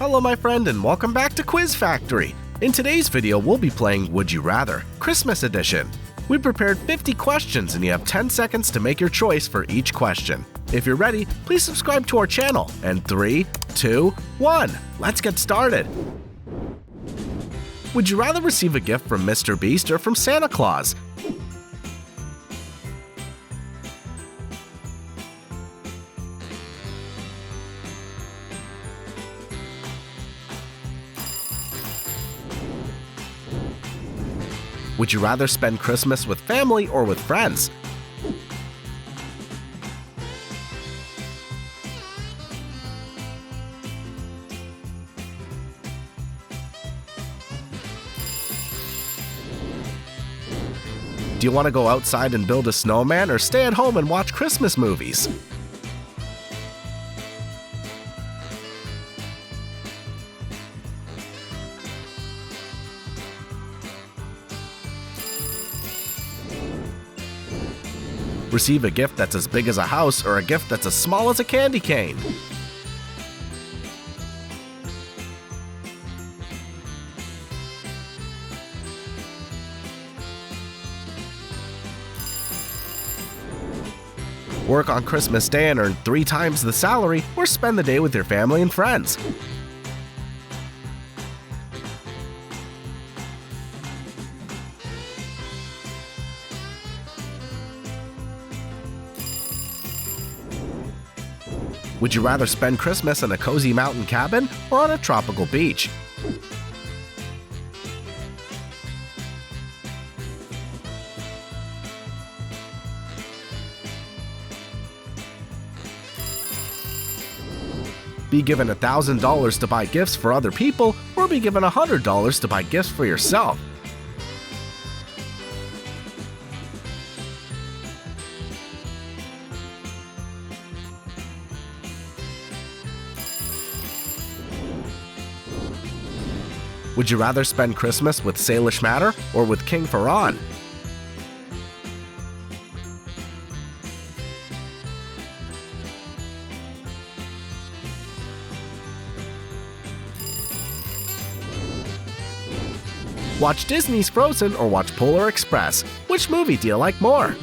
Hello my friend and welcome back to Quiz Factory. In today's video we'll be playing Would You Rather, Christmas Edition. We prepared 50 questions and you have 10 seconds to make your choice for each question. If you're ready, please subscribe to our channel. And 3, 2, 1, let's get started. Would you rather receive a gift from Mr. Beast or from Santa Claus? Would you rather spend Christmas with family or with friends? Do you want to go outside and build a snowman or stay at home and watch Christmas movies? Receive a gift that's as big as a house or a gift that's as small as a candy cane? Work on Christmas Day and earn 3 times the salary, or spend the day with your family and friends? Would you rather spend Christmas in a cozy mountain cabin or on a tropical beach? Be given $1,000 to buy gifts for other people, or be given $100 to buy gifts for yourself? Would you rather spend Christmas with Salish Matter or with King Ferran? Watch Disney's Frozen or watch Polar Express? Which movie do you like more?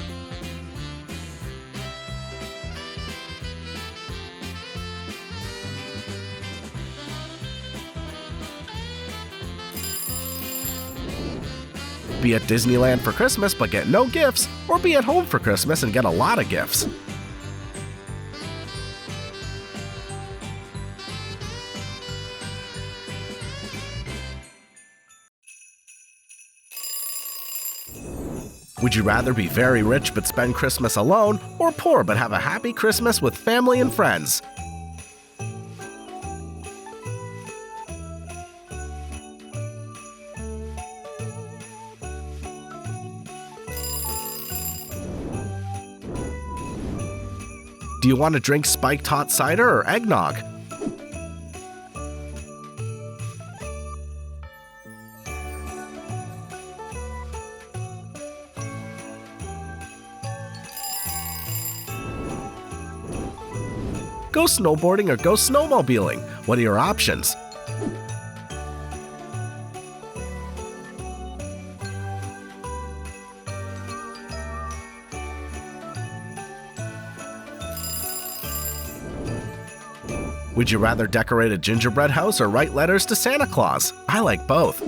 Be at Disneyland for Christmas but get no gifts, or be at home for Christmas and get a lot of gifts? Would you rather be very rich but spend Christmas alone, or poor but have a happy Christmas with family and friends? Do you want to drink spiked hot cider or eggnog? Go snowboarding or go snowmobiling? What are your options? Would you rather decorate a gingerbread house or write letters to Santa Claus? I like both.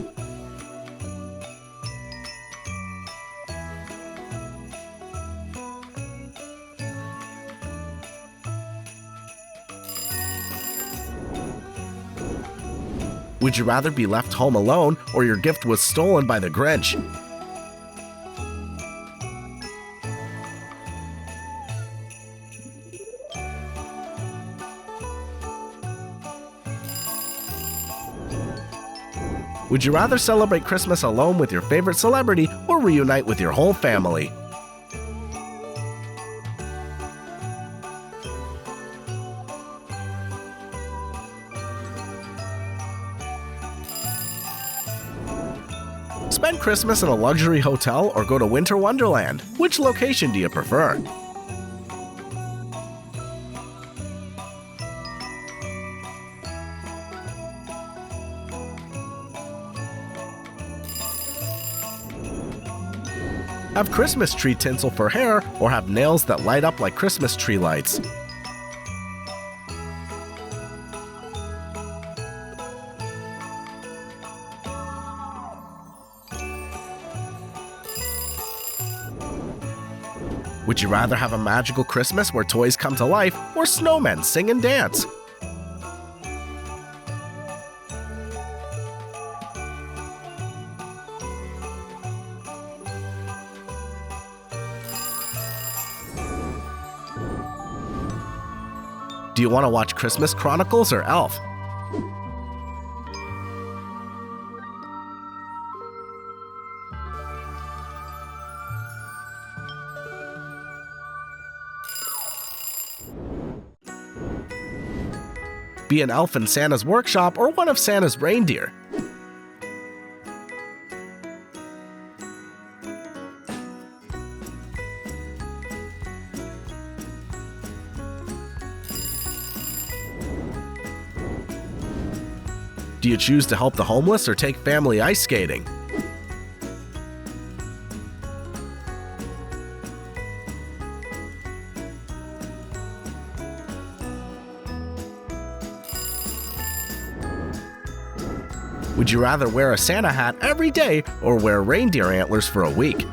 Would you rather be left home alone or your gift was stolen by the Grinch? Would you rather celebrate Christmas alone with your favorite celebrity or reunite with your whole family? Spend Christmas in a luxury hotel or go to Winter Wonderland? Which location do you prefer? Have Christmas tree tinsel for hair or have nails that light up like Christmas tree lights? Would you rather have a magical Christmas where toys come to life or snowmen sing and dance? Do you want to watch Christmas Chronicles or Elf? Be an elf in Santa's workshop or one of Santa's reindeer? Do you choose to help the homeless or take family ice skating? Would you rather wear a Santa hat every day or wear reindeer antlers for a week?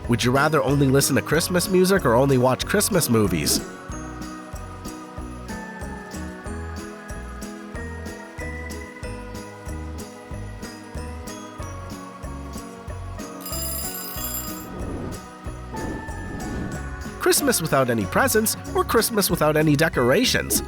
Would you rather only listen to Christmas music or only watch Christmas movies? Christmas without any presents or Christmas without any decorations?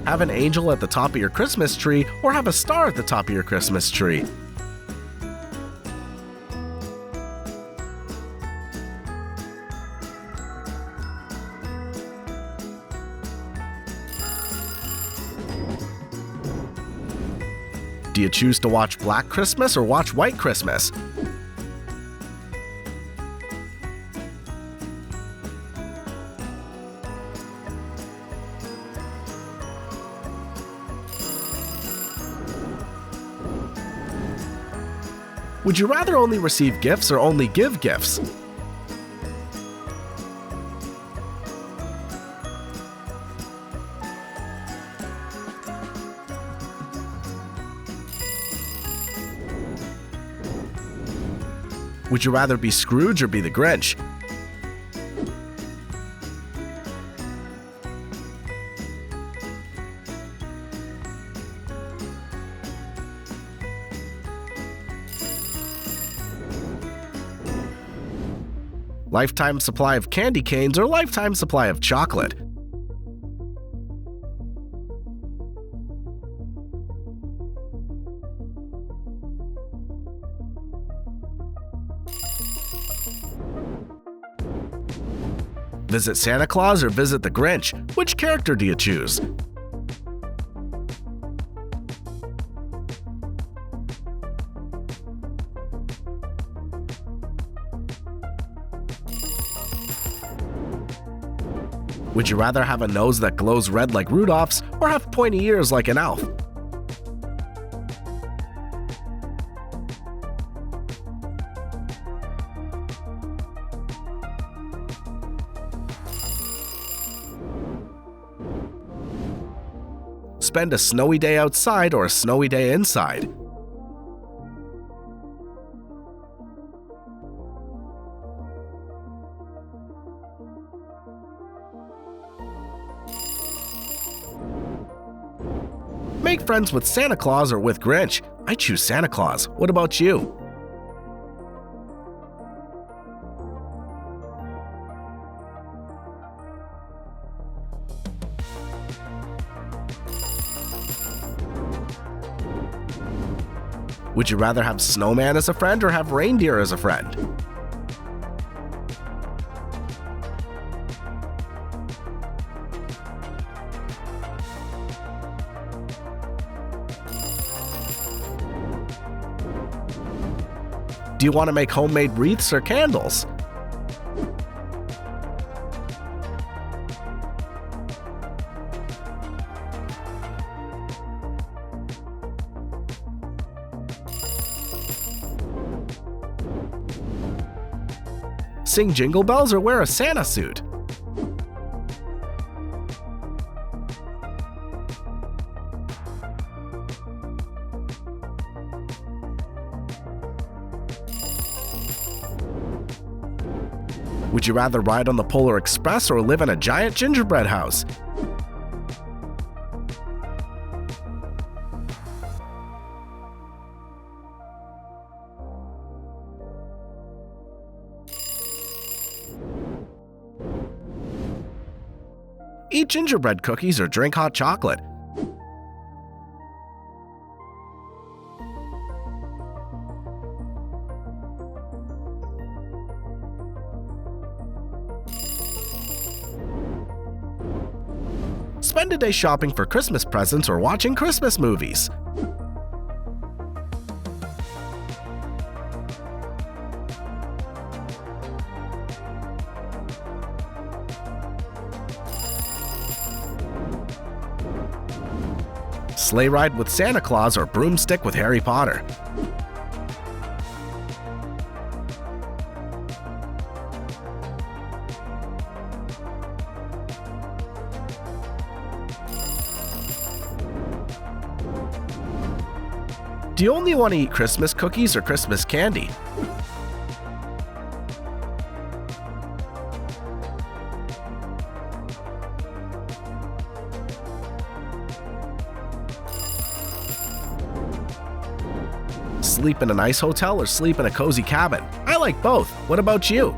Have an angel at the top of your Christmas tree or have a star at the top of your Christmas tree? Do you choose to watch Black Christmas or watch White Christmas? Would you rather only receive gifts or only give gifts? Would you rather be Scrooge or be the Grinch? Lifetime supply of candy canes or lifetime supply of chocolate? Visit Santa Claus or visit the Grinch? Which character do you choose? Would you rather have a nose that glows red like Rudolph's or have pointy ears like an elf? Spend a snowy day outside or a snowy day inside? Make friends with Santa Claus or with Grinch? I choose Santa Claus. What about you? Would you rather have snowman as a friend or have reindeer as a friend? Do you want to make homemade wreaths or candles? Sing jingle bells or wear a Santa suit? Would you rather ride on the Polar Express or live in a giant gingerbread house? Eat gingerbread cookies or drink hot chocolate. Spend a day shopping for Christmas presents or watching Christmas movies. Sleigh ride with Santa Claus or broomstick with Harry Potter. Do you only want to eat Christmas cookies or Christmas candy? Sleep in a nice hotel or sleep in a cozy cabin? I like both. What about you?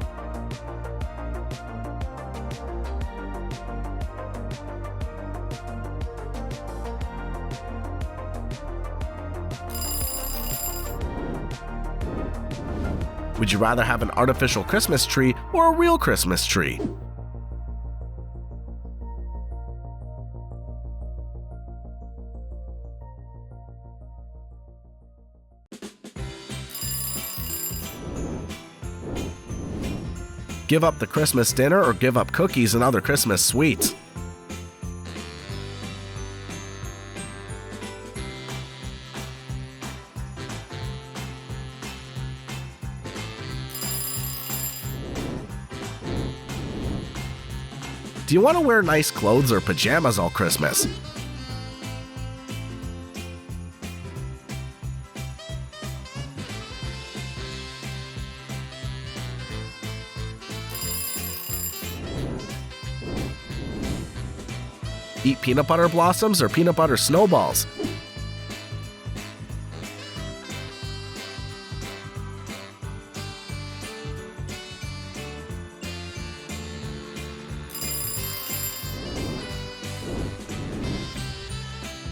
Would you rather have an artificial Christmas tree or a real Christmas tree? Give up the Christmas dinner or give up cookies and other Christmas sweets? Do you want to wear nice clothes or pajamas all Christmas? Eat peanut butter blossoms or peanut butter snowballs?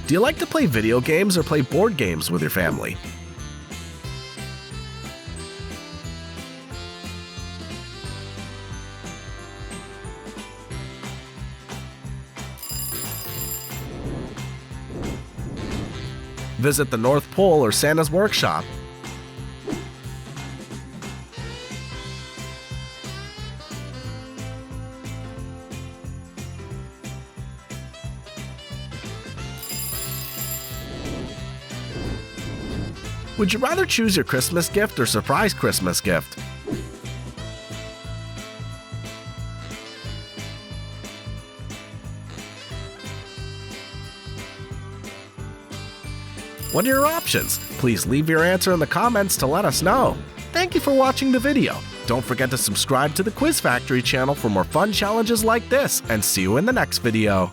Do you like to play video games or play board games with your family? Visit the North Pole or Santa's workshop? Would you rather choose your Christmas gift or surprise Christmas gift? What are your options? Please leave your answer in the comments to let us know. Thank you for watching the video. Don't forget to subscribe to the Quiz Factory channel for more fun challenges like this, and see you in the next video.